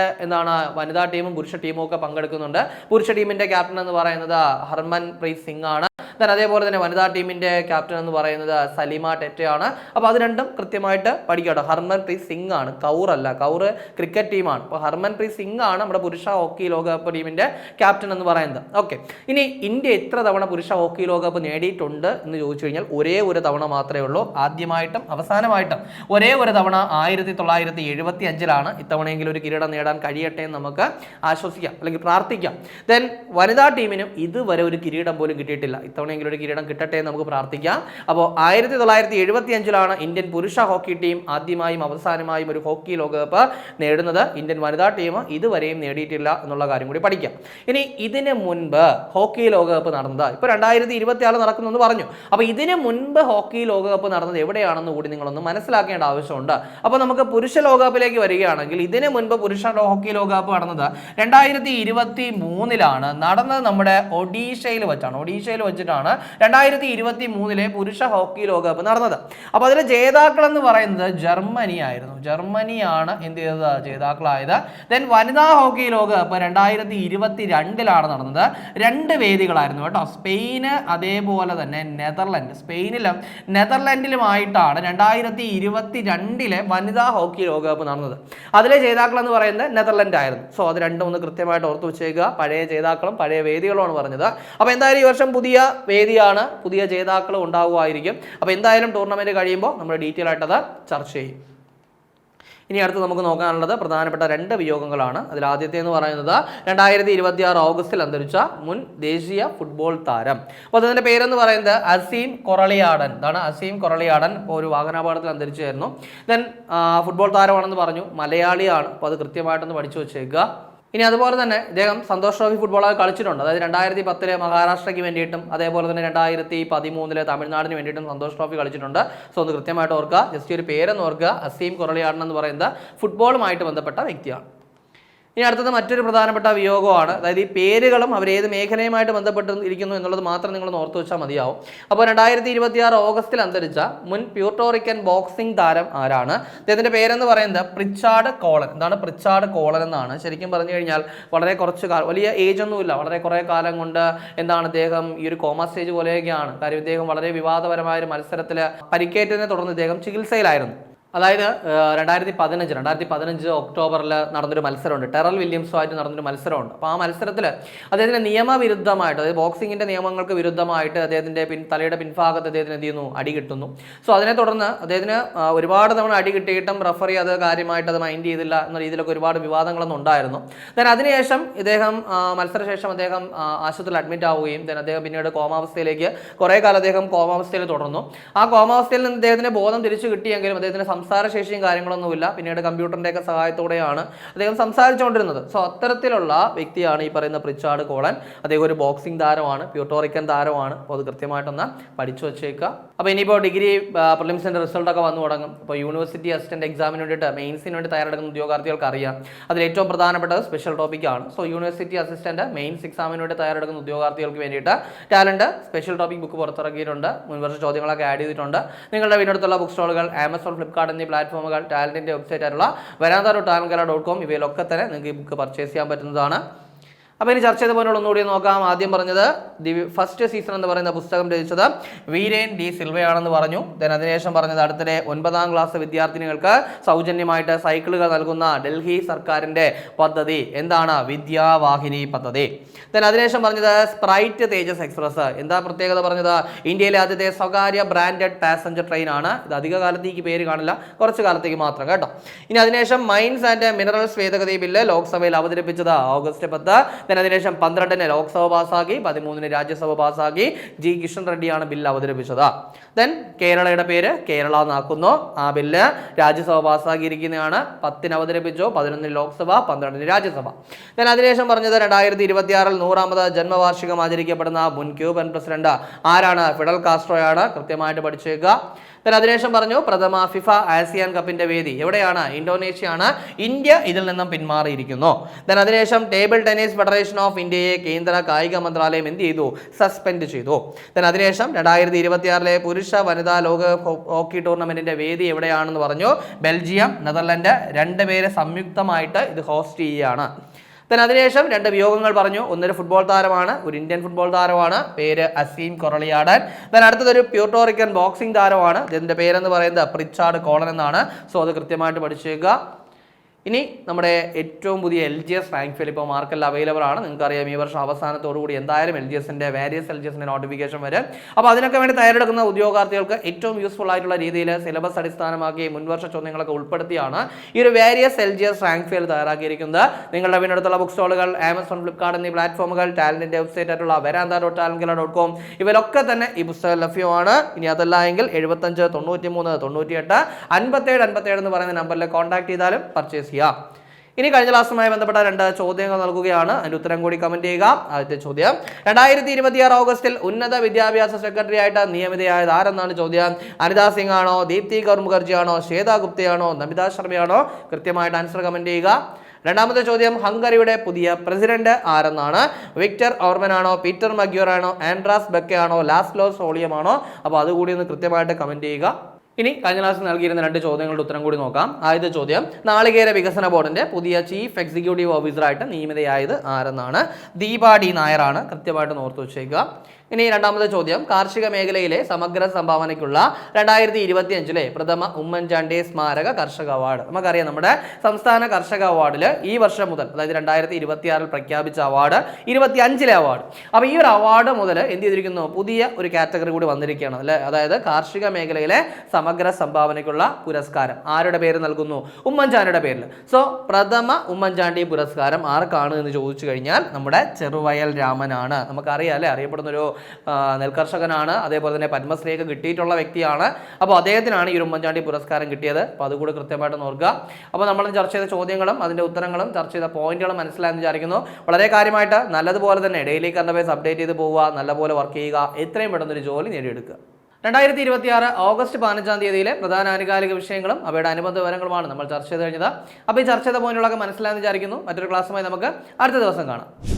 വനിതാ ടീമും പുരുഷ ടീമും ഒക്കെ പങ്കെടുക്കുന്നുണ്ട്. പുരുഷ ടീമിന്റെ ക്യാപ്റ്റൻ എന്ന് പറയുന്നത് ഹർമൻ പ്രീത് സിംഗ് ആണ്. then അതേപോലെ തന്നെ വനിതാ ടീമിന്റെ ക്യാപ്റ്റൻ എന്ന് പറയുന്നത് പറയുന്നത് സലിമ ടെറ്റയാണ്. അപ്പോൾ അത് രണ്ടും കൃത്യമായിട്ട് പഠിക്കട്ടോ. ഹർമൻപ്രീത് സിംഗ് ആണ്, കൗർ അല്ല. കൗർ ക്രിക്കറ്റ് ടീമാണ്. അപ്പോൾ ഹർമൻപ്രീത് സിംഗ് ആണ് നമ്മുടെ പുരുഷ ഹോക്കി ലോകകപ്പ് ടീമിന്റെ ക്യാപ്റ്റൻ എന്ന് പറയുന്നത്. ഓക്കെ, ഇനി ഇന്ത്യ എത്ര തവണ പുരുഷ ഹോക്കി ലോകകപ്പ് നേടിയിട്ടുണ്ട് എന്ന് ചോദിച്ചു കഴിഞ്ഞാൽ ഒരേ ഒരു തവണ മാത്രമേ ഉള്ളൂ. ആദ്യമായിട്ടും അവസാനമായിട്ടും ഒരേ ഒരു തവണ 1975 ഇത്തവണയെങ്കിലും ഒരു കിരീടം നേടാൻ കഴിയട്ടെ എന്ന് നമുക്ക് ആശ്വസിക്കാം അല്ലെങ്കിൽ പ്രാർത്ഥിക്കാം. ദെൻ വനിതാ ടീമിനും ഇതുവരെ ഒരു കിരീടം പോലും കിട്ടിയിട്ടില്ല. ഇത്തവണയെങ്കിലും ഒരു കിരീടം കിട്ടട്ടെ എന്ന് നമുക്ക് പ്രാർത്ഥിക്കാം. അപ്പോൾ 1975 ഇന്ത്യൻ പുരുഷ ഹോക്കി ടീം ആദ്യമായും അവസാനമായും ഒരു ഹോക്കി ലോകകപ്പ് നേടുന്നത്. ഇന്ത്യൻ വനിതാ ടീം ഇതുവരെയും നേടിയിട്ടില്ല എന്നുള്ള കാര്യം കൂടി പഠിക്കാം. ഇനി ഇതിന് മുൻപ് ഹോക്കി ലോകകപ്പ് നടന്നത് ഇപ്പോൾ 2026 നടക്കുന്നെന്ന് പറഞ്ഞു. അപ്പോൾ ഇതിന് മുൻപ് ഹോക്കി ലോകകപ്പ് നടന്നത് എവിടെയാണെന്ന് കൂടി നിങ്ങളൊന്ന് മനസ്സിലാക്കേണ്ട ആവശ്യമുണ്ട്. അപ്പോൾ നമുക്ക് പുരുഷ ലോകകപ്പിലേക്ക് വരികയാണെങ്കിൽ ഇതിന് മുൻപ് പുരുഷ ഹോക്കി ലോകകപ്പ് നടന്നത് 2023 നടന്നത് നമ്മുടെ ഒഡീഷയിൽ വെച്ചാണ്. ഒഡീഷയിൽ വെച്ചിട്ടാണ് 2023 പുരുഷ ഹോക്കി ലോകകപ്പ് നടന്നത്. അപ്പോൾ അതിലെ ജേതാക്കൾ എന്ന് പറയുന്നത് ജർമ്മനി ആയിരുന്നു. ജർമ്മനിയാണ് എന്ത് ചെയ്തത്, ജേതാക്കളായത്. ദെൻ വനിതാ ഹോക്കി ലോകകപ്പ് 2022 നടന്നത്. 2 വേദികളായിരുന്നു കേട്ടോ, സ്പെയിന് അതേപോലെ തന്നെ നെതർലൻഡ്. സ്പെയിനിലും നെതർലൻഡിലുമായിട്ടാണ് 2022 വനിതാ ഹോക്കി ലോകകപ്പ് നടന്നത്. അതിലെ ജേതാക്കൾ എന്ന് പറയുന്നത് നെതർലൻഡ് ആയിരുന്നു. സോ അത് രണ്ടും ഒന്ന് കൃത്യമായിട്ട് ഓർത്ത് വെച്ചേക്കുക. പഴയ ജേതാക്കളും പഴയ വേദികളുമാണ് പറഞ്ഞത്. അപ്പോൾ എന്തായാലും ഈ വർഷം പുതിയ വേദിയാണ്, പുതിയ ജേതാക്കളും ഉണ്ടാവുമായിരിക്കും. അപ്പോൾ എന്തായാലും ടൂർണമെന്റ് കഴിയുമ്പോൾ നമ്മൾ ഡീറ്റെയിൽ ആയിട്ട് അത് ചർച്ച ചെയ്യും. ഇനി അടുത്ത് നമുക്ക് നോക്കാനുള്ളത് പ്രധാനപ്പെട്ട 2 വിയോഗങ്ങളാണ്. അതിൽ ആദ്യത്തെ എന്ന് പറയുന്നത് 2026 ഓഗസ്റ്റിൽ അന്തരിച്ച മുൻ ദേശീയ ഫുട്ബോൾ താരം. അപ്പോൾ അതിൻ്റെ പേരെന്ന് പറയുന്നത് അസീം കൊറളിയാടൻ. ഇതാണ് അസീം കൊറളിയാടൻ. ഇപ്പോൾ ഒരു വാഹനാപകടത്തിൽ അന്തരിച്ചായിരുന്നു. ദെൻ ഫുട്ബോൾ താരമാണെന്ന് പറഞ്ഞു, മലയാളിയാണ്. അപ്പോൾ അത് കൃത്യമായിട്ടൊന്ന് പഠിച്ചു വെച്ചേക്കുക. ഇനി അതുപോലെ തന്നെ ഇദ്ദേഹം സന്തോഷ് ട്രോഫി ഫുട്ബോളൊക്കെ കളിച്ചിട്ടുണ്ട്. അതായത് 2010 മഹാരാഷ്ട്രയ്ക്ക് വേണ്ടിയിട്ടും അതേപോലെ തന്നെ 2013 തമിഴ്നാടിന് വേണ്ടിയിട്ടും സന്തോഷ് ട്രോഫി കളിച്ചിട്ടുണ്ട്. സോ ഒന്ന് കൃത്യമായിട്ട് ഓർക്കുക. ജസ്റ്റ് ഒരു പേരെന്ന് ഓർക്കുക. അസീം കൊറളിയാടൻ എന്ന് പറയുന്നത് ഫുട്ബോളുമായിട്ട് ബന്ധപ്പെട്ട വ്യക്തിയാണ്. ഇനി അടുത്തത് മറ്റൊരു പ്രധാനപ്പെട്ട വിയോഗമാണ്. അതായത് ഈ പേരുകളും അവർ ഏത് മേഖലയുമായിട്ട് ബന്ധപ്പെട്ട് ഇരിക്കുന്നു എന്നുള്ളത് മാത്രം നിങ്ങൾ ഓർത്ത് വെച്ചാൽ മതിയാവും. അപ്പോൾ 2026 ഓഗസ്റ്റിൽ അന്തരിച്ച മുൻ പ്യൂർട്ടോറിക്കൻ ബോക്സിംഗ് താരം ആരാണ്? അദ്ദേഹത്തിൻ്റെ പേരെന്ന് പറയുന്നത് പ്രിച്ചാർഡ് കോളൻ. എന്താണ് പ്രിച്ചാർഡ് കോളൻ എന്നാണ്. ശരിക്കും പറഞ്ഞു കഴിഞ്ഞാൽ വളരെ കുറച്ച് കാലം, വലിയ ഏജ് ഒന്നുമില്ല, വളരെ കുറേ കാലം കൊണ്ട് എന്താണ് ഇദ്ദേഹം ഈ ഒരു കോമ സ്റ്റേജ് പോലെയൊക്കെയാണ്. കാര്യം ഇദ്ദേഹം വളരെ വിവാദപരമായ ഒരു മത്സരത്തിൽ പരിക്കേറ്റതിനെ തുടർന്ന് ഇദ്ദേഹം ചികിത്സയിലായിരുന്നു. അതായത് 2015 ഒക്ടോബറിൽ നടന്നൊരു മത്സരമുണ്ട്. ടെറൽ വില്യംസുമായിട്ട് നടന്നൊരു മത്സരമുണ്ട്. അപ്പോൾ ആ മത്സരത്തിൽ അദ്ദേഹത്തിന് നിയമവിരുദ്ധമായിട്ട്, അതായത് ബോക്സിങ്ങിൻ്റെ നിയമങ്ങൾക്ക് വിരുദ്ധമായിട്ട് അദ്ദേഹത്തിൻ്റെ തലയുടെ പിൻഭാഗത്ത് അദ്ദേഹത്തിന് എന്ത് ചെയ്യുന്നു, അടി കിട്ടുന്നു. സോ അതിനെ തുടർന്ന് അദ്ദേഹത്തിന് ഒരുപാട് തവണ അടി കിട്ടിയിട്ടും റഫറി അത് കാര്യമായിട്ട് അത് മൈൻഡ് ചെയ്തില്ല എന്ന രീതിയിലൊക്കെ ഒരുപാട് വിവാദങ്ങളൊന്നും ഉണ്ടായിരുന്നു. ദെൻ അതിനുശേഷം ഇദ്ദേഹം മത്സരശേഷം അദ്ദേഹം ആശുപത്രിയിൽ അഡ്മിറ്റ് ആവുകയും ദെൻ അദ്ദേഹം പിന്നീട് കോമാവസ്ഥയിലേക്ക് കുറേ കാലം അദ്ദേഹം കോമാവസ്ഥയിൽ തുടർന്നു. ആ കോമാവസ്ഥയിൽ നിന്ന് അദ്ദേഹത്തിന് ബോധം തിരിച്ചു കിട്ടിയെങ്കിലും അദ്ദേഹത്തിന് സംസാരശേഷിയും കാര്യങ്ങളൊന്നുമില്ല. പിന്നീട് കമ്പ്യൂട്ടറിൻ്റെയൊക്കെ സഹായത്തോടെയാണ് അദ്ദേഹം സംസാരിച്ചുകൊണ്ടിരുന്നത്. സോ അത്തരത്തിലുള്ള വ്യക്തിയാണ് ഈ പറയുന്ന പ്രിച്ചാർഡ് കോളൻ. അദ്ദേഹം ഒരു ബോക്സിംഗ് താരമാണ്, പ്യൂർട്ടോറിക്കൻ താരമാണ്. അപ്പോൾ അത് കൃത്യമായിട്ടൊന്ന് പഠിച്ചു വെച്ചേക്കുക. അപ്പോൾ ഇനിയിപ്പോൾ ഡിഗ്രി പ്രിലിംസിൻ്റെ റിസൾട്ടൊക്കെ വന്നു തുടങ്ങും. ഇപ്പോൾ യൂണിവേഴ്സിറ്റി അസിസ്റ്റന്റ് എക്സാമിന് വേണ്ടിയിട്ട് മെയിൻസിന് വേണ്ടി തയ്യാറെടുക്കുന്ന ഉദ്യോഗാർത്ഥികൾക്ക് അറിയാം, അതിൽ ഏറ്റവും പ്രധാനപ്പെട്ടത് സ്പെഷ്യൽ ടോപ്പിക്കാണ്. സോ യൂണിവേഴ്സിറ്റി അസിസ്റ്റന്റ് മെയിൻസ് എക്സാമിന് വേണ്ടി തയ്യാറെടുക്കുന്ന ഉദ്യോഗാർത്ഥികൾക്ക് വേണ്ടിയിട്ട് ടാലന്റ് സ്പെഷ്യൽ ടോപ്പിക് ബുക്ക് പുറത്തിറക്കിയിട്ടുണ്ട്. മുൻവർഷ ചോദ്യങ്ങളൊക്കെ ആഡ് ചെയ്തിട്ടുണ്ട്. നിങ്ങളുടെ വീടിനടുത്തുള്ള ബുക്ക് സ്റ്റോളുകൾ, ആമസോൺ, ഫ്ലിപ്കാർട്ട് എന്നീ പ്ലാറ്റ്ഫോമുകൾ, ടാലന്റിന്റെ വെബ്സൈറ്റ് ആയിട്ടുള്ള veranda.talentgala.com ഇവയിലൊക്കെ തന്നെ നിങ്ങൾക്ക് ഈ ബുക്ക് പർച്ചേസ് ചെയ്യാൻ പറ്റുന്നതാണ്. അപ്പോൾ ഇനി ചർച്ച ചെയ്ത പോലുള്ള ഒന്നുകൂടി നോക്കാം. ആദ്യം പറഞ്ഞത് ദി ഫസ്റ്റ് സീസൺ എന്ന് പറയുന്ന പുസ്തകം രചിച്ചത് വീരേൻ ഡി സിൽവയാണെന്ന് പറഞ്ഞു. ദെൻ അതിനുശേഷം പറഞ്ഞത് അടുത്തിടെ 9ാം ക്ലാസ് വിദ്യാർത്ഥിനികൾക്ക് സൗജന്യമായിട്ട് സൈക്കിളുകൾ നൽകുന്ന ഡൽഹി സർക്കാരിൻ്റെ പദ്ധതി എന്താണ്? വിദ്യാവാഹിനി പദ്ധതി. ദെൻ അതിനുശേഷം പറഞ്ഞത് സ്പ്രൈറ്റ് തേജസ് എക്സ്പ്രസ്. എന്താ പ്രത്യേകത പറഞ്ഞത്? ഇന്ത്യയിലെ ആദ്യത്തെ സ്വകാര്യ ബ്രാൻഡഡ് പാസഞ്ചർ ട്രെയിൻ ആണ്. ഇത് അധിക കാലത്തേക്ക് പേര് കാണില്ല, കുറച്ച് കാലത്തേക്ക് മാത്രം കേട്ടോ. ഇനി അതിനുശേഷം മൈൻസ് ആൻഡ് മിനറൽസ് ഭേദഗതി ബില്ല് ലോക്സഭയിൽ അവതരിപ്പിച്ചത് ഓഗസ്റ്റ് 10. അതിനുശേഷം 12 ലോക്സഭ പാസാക്കി, 13 രാജ്യസഭ പാസാക്കി. ജി കിഷൻ റെഡ്ഡിയാണ് ബില്ല് അവതരിപ്പിച്ചത്. ദെൻ കേരളയുടെ പേര് കേരള എന്നാക്കുന്നു. ആ ബില്ല് രാജ്യസഭ പാസ്സാക്കിയിരിക്കുന്നതാണ്. 10 അവതരിപ്പിച്ചു, 11 ലോക്സഭ, 12 രാജ്യസഭ. ദെൻ അതിനുശേഷം പറഞ്ഞത് 2026 100ാമത് ജന്മവാർഷികം ആചരിക്കപ്പെടുന്ന മുൻ ക്യൂബൻ പ്രസിഡന്റ് ആരാണ്? ഫിഡൽ കാസ്ട്രോയാണ്. കൃത്യമായിട്ട് പഠിച്ചേക്കുക. ദെൻ അതിനുശേഷം പറഞ്ഞു പ്രഥമ ഫിഫ ആസിയാൻ കപ്പിന്റെ വേദി എവിടെയാണ്? ഇന്തോനേഷ്യയാണ്. ഇന്ത്യ ഇതിൽ നിന്നും പിന്മാറിയിരിക്കുന്നു. ദെൻ അതിനുശേഷം ടേബിൾ ടെന്നീസ് ഫെഡറേഷൻ ഓഫ് ഇന്ത്യയെ കേന്ദ്ര കായിക മന്ത്രാലയം എന്ത് ചെയ്തു? സസ്പെൻഡ് ചെയ്തു. ദെൻ അതിനുശേഷം 2026 പുരുഷ വനിതാ ലോക ഹോക്കി ടൂർണമെന്റിന്റെ വേദി എവിടെയാണെന്ന് പറഞ്ഞു. ബെൽജിയം, നെതർലൻഡ് 2 പേര് സംയുക്തമായിട്ട് ഇത് ഹോസ്റ്റ് ചെയ്യുകയാണ്. then അതിനുശേഷം 2 വിയോഗങ്ങൾ പറഞ്ഞു. ഒന്നൊരു ഫുട്ബോൾ താരമാണ്, ഒരു ഇന്ത്യൻ ഫുട്ബോൾ താരമാണ്, പേര് അസീം കൊറളിയാടൻ. then അടുത്തതൊരു പ്യൂർട്ടോറിക്കൻ ബോക്സിംഗ് താരമാണ്, ഇതിന്റെ പേരെന്ന് പറയുന്നത് പ്രിച്ചാർഡ് കോളൻ എന്നാണ്. സോ അത് കൃത്യമായിട്ട് പഠിച്ചേക്കുക. ഇനി നമ്മുടെ ഏറ്റവും പുതിയ LGS റാങ്ക് ഫെയിൽ ഇപ്പോൾ മാർക്കെല്ലാം അവൈലബിൾ ആണ്. നിങ്ങൾക്കറിയാം ഈ വർഷം അവസാനത്തോടുകൂടി എന്തായാലും വേരിയസ് LGSന്റെ നോട്ടിഫിക്കേഷൻ വരും. അപ്പോൾ അതിനൊക്കെ വേണ്ടി തയ്യാറെടുക്കുന്ന ഉദ്യോഗാർത്ഥികൾക്ക് ഏറ്റവും യൂസ്ഫുൾ ആയിട്ടുള്ള രീതിയിൽ സിലബസ് അടിസ്ഥാനമാക്കി മുൻവർഷ ചോദ്യങ്ങളൊക്കെ ഉൾപ്പെടുത്തിയാണ് ഈ ഒരു വേരിയസ് LGS റാങ്ക് ഫെയിൽ തയ്യാറാക്കിയിരിക്കുന്നത്. നിങ്ങളുടെ വീടിനടുത്തുള്ള ബുക്ക് സ്റ്റോളുകൾ, ആമസോൺ, ഫ്ലിപ്കാർട്ട് എന്നീ പ്ലാറ്റ്ഫോമുകൾ, ടാലന്റിന്റെ വെബ്സൈറ്റ് ആയിട്ടുള്ള veranda.talentgala.com ഇവരൊക്കെ തന്നെ ഈ പുസ്തകം ലഭ്യമാണ്. ഇനി അതല്ല എങ്കിൽ 75 93 98 57 57 എന്ന് പറയുന്ന നമ്പറിൽ കോൺടാക്ട് ചെയ്താലും പർച്ചേസ് ചെയ്യാം. ഇനി കഴിഞ്ഞ ക്ലാസ്സുമായി ബന്ധപ്പെട്ട 2 ചോദ്യങ്ങൾ നൽകുകയാണ്. അതിന്റെ ഉത്തരം കൂടി കമന്റ് ചെയ്യുക. ആദ്യത്തെ ചോദ്യം, 2026 ഓഗസ്റ്റിൽ ഉന്നത വിദ്യാഭ്യാസ സെക്രട്ടറി ആയിട്ട് നിയമിതയായത് ആരെന്നാണ് ചോദ്യം. അനിത സിംഗ് ആണോ, ദീപ്തി കൗർ മുഖർജി ആണോ, ശ്വേത ഗുപ്തയാണോ, നമിത ശർമ്മയാണോ? കൃത്യമായിട്ട് ആൻസർ കമന്റ് ചെയ്യുക. രണ്ടാമത്തെ ചോദ്യം, ഹംഗറിയുടെ പുതിയ പ്രസിഡന്റ് ആരെന്നാണ്. വിക്ടർ ഓർബൻ ആണോ, പീറ്റർ മഗ്യൂർ ആണോ, ആൻഡ്രാസ് ബെക്കെ ആണോ, ലാസ്ലോ സോളിയം ആണോ? അപ്പോൾ അതുകൂടി ഒന്ന് കൃത്യമായിട്ട് കമന്റ് ചെയ്യുക. ഇനി കഴിഞ്ഞ ക്ലാസ്സിൽ നൽകിയിരുന്ന 2 ചോദ്യങ്ങളുടെ ഉത്തരം കൂടി നോക്കാം. ആദ്യത്തെ ചോദ്യം, നാളികേര വികസന ബോർഡിന്റെ പുതിയ ചീഫ് എക്സിക്യൂട്ടീവ് ഓഫീസറായിട്ട് നിയമിതയായത് ആരെന്നാണ്. ദീപ ഡി നായരാണ്. കൃത്യമായിട്ട് ഓർത്ത് വെച്ചേക്കുക. ഇനി രണ്ടാമത്തെ ചോദ്യം, കാർഷിക മേഖലയിലെ സമഗ്ര സംഭാവനയ്ക്കുള്ള 2025 പ്രഥമ ഉമ്മൻചാണ്ടി സ്മാരക കർഷക അവാർഡ്. നമുക്കറിയാം നമ്മുടെ സംസ്ഥാന കർഷക അവാർഡിൽ ഈ വർഷം മുതൽ, അതായത് 2026 പ്രഖ്യാപിച്ച അവാർഡ് 25 അവാർഡ്. അപ്പോൾ ഈ ഒരു അവാർഡ് മുതൽ എന്ത് ചെയ്തിരിക്കുന്നു, പുതിയ ഒരു കാറ്റഗറി കൂടി വന്നിരിക്കുകയാണ് അല്ലെ. അതായത് കാർഷിക മേഖലയിലെ സമഗ്ര സംഭാവനയ്ക്കുള്ള പുരസ്കാരം ആരുടെ പേര് നൽകുന്നു? ഉമ്മൻചാണ്ടിയുടെ പേരിൽ. സോ പ്രഥമ ഉമ്മൻചാണ്ടി പുരസ്കാരം ആർക്കാണ് എന്ന് ചോദിച്ചു കഴിഞ്ഞാൽ നമ്മുടെ ചെറുവയൽ രാമനാണ്. നമുക്കറിയാം അല്ലെ, അറിയപ്പെടുന്നൊരു നെൽകർഷകനാണ്, അതേപോലെ തന്നെ പത്മശ്രീയൊക്കെ കിട്ടിയിട്ടുള്ള വ്യക്തിയാണ്. അപ്പോൾ അദ്ദേഹത്തിനാണ് ഈ ഒരു ഉമ്മൻചാണ്ടി പുരസ്കാരം കിട്ടിയത്. അപ്പോൾ അതുകൂടി കൃത്യമായിട്ട് നോക്കുക. അപ്പോൾ നമ്മൾ ചർച്ച ചെയ്ത ചോദ്യങ്ങളും അതിൻ്റെ ഉത്തരങ്ങളും ചർച്ച ചെയ്ത പോയിന്റുകളും മനസ്സിലായെന്ന് വിചാരിക്കുന്നു. വളരെ കാര്യമായിട്ട് നല്ലതുപോലെ തന്നെ ഡെയിലി കറണ്ട് അഫയേഴ്സ് അപ്ഡേറ്റ് ചെയ്ത് പോവുക, നല്ലപോലെ വർക്ക് ചെയ്യുക, എത്രയും പെട്ടെന്നൊരു ജോലി നേടിയെടുക്കുക. 2026 ഓഗസ്റ്റ് 15 തീയതിയിലെ പ്രധാന ആനുകാലിക വിഷയങ്ങളും അവയുടെ അനുബന്ധ വിവരങ്ങളുമാണ് നമ്മൾ ചർച്ച ചെയ്ത് കഴിഞ്ഞത്. അപ്പോൾ ഈ ചർച്ച ചെയ്ത പോയിന്റുകളൊക്കെ മനസ്സിലായെന്ന് വിചാരിക്കുന്നു. മറ്റൊരു ക്ലാസ്സുമായി നമുക്ക് അടുത്ത ദിവസം കാണാം.